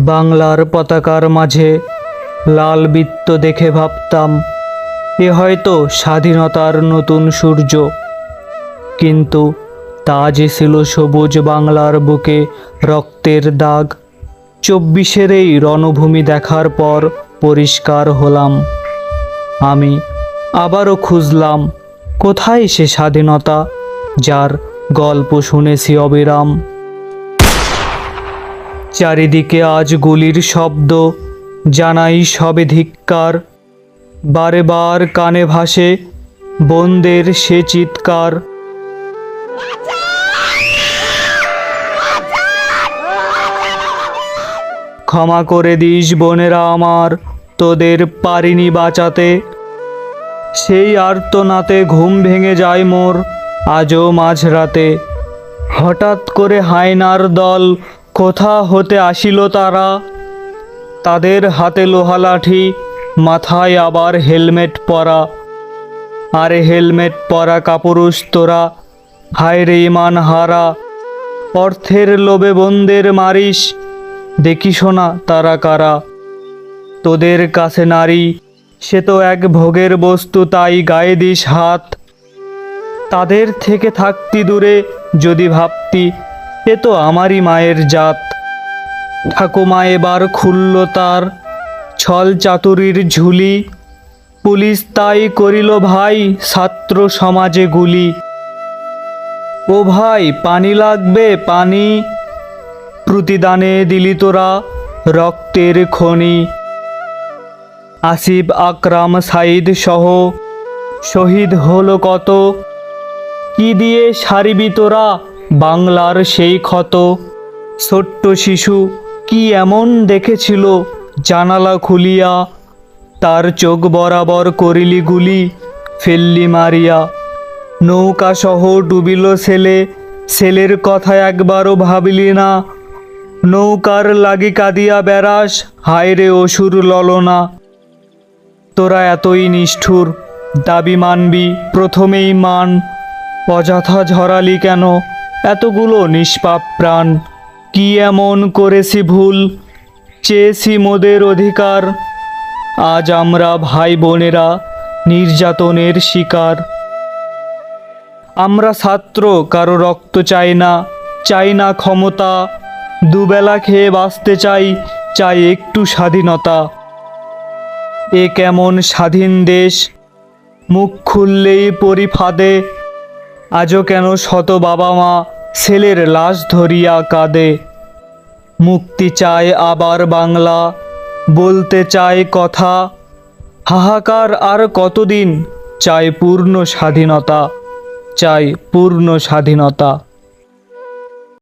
বাংলার পতাকার মাঝে লাল বৃত্ত দেখে ভাবতাম এ হয়তো স্বাধীনতার নতুন সূর্য, কিন্তু তা যে ছিল সবুজ বাংলার বুকে রক্তের দাগ। 24-এর এই রণভূমি দেখার পর পরিষ্কার হলাম। আমি আবারও খুঁজলাম কোথায় সে স্বাধীনতা যার গল্প শুনেছি অবিরাম। চারিদিকে আজ গুলির শব্দ, জানাই সবে ধিক্কার। বারে বার কানে ভাসে বোনদের সে চিৎকার। ক্ষমা করে দিস বোনেরা আমার, তোদের পারিনি বাঁচাতে। সেই আর্তনাতে ঘুম ভেঙে যায় মোর আজও মাঝরাতে। হঠাৎ করে হায়নার দল কোথা হতে আসিল তারা। তাদের হাতে লোহা লাঠি, মাথায় আবার হেলমেট পরা। আরে হেলমেট পরা কাপুরুষ তোরা, হায় রে ইমান হারা। অর্থের লোভে বোনদের মারিস, দেখিস না তারা কারা। তোদের কাছে নারী সে তো এক ভোগের বস্তু, তাই গায়ে দিস হাত। তাদের থেকে থাকতি দূরে যদি ভাবতি এ তো আমারই মায়ের জাত। ঠাকুমা এবার খুলল তার ছল চাতুরির ঝুলি। পুলিশ তাই করিল ভাই ছাত্র সমাজে গুলি। ও ভাই পানি লাগবে পানি, প্রতিদানে দিলি তোরা রক্তের খনি। আসিফ আকরাম সাইদ সহ শহীদ হলো কত, কি দিয়ে সারিবি তোরা বাংলার সেই ক্ষত। ছোট্ট শিশু কি এমন দেখেছিল জানালা খুলিয়া, তার চোখ বরাবর করিলি গুলি ফেললি মারিয়া। নৌকা সহ ডুবিল ছেলে, ছেলের কথা একবারও ভাবলি না। নৌকার লাগি কাঁদিয়া বেড়াস, হায় রে অসুর ললনা। তোরা এতই নিষ্ঠুর, দাবি মানবি প্রথমেই মান। অযথা ঝরালি কেন এতগুলো নিষ্পাপ প্রাণ। কি এমন করেছি ভুল, চেয়েছি মোদের অধিকার। আজ আমরা ভাই বোনেরা নির্যাতনের শিকার। আমরা ছাত্র, কারো রক্ত চাই না, চাই না ক্ষমতা। দুবেলা খেয়ে বাঁচতে চাই, চাই একটু স্বাধীনতা। এ কেমন স্বাধীন দেশ, মুখ খুললেই পড়ি ফাঁদে। আজও কেন শত বাবা মা ছেলের লাশ ধরিয়া কাঁদে। মুক্তি চায় আবার বাংলা, বলতে চায় কথা। হাহাকার আর কতদিন, চাই পূর্ণ স্বাধীনতা, চাই পূর্ণ স্বাধীনতা।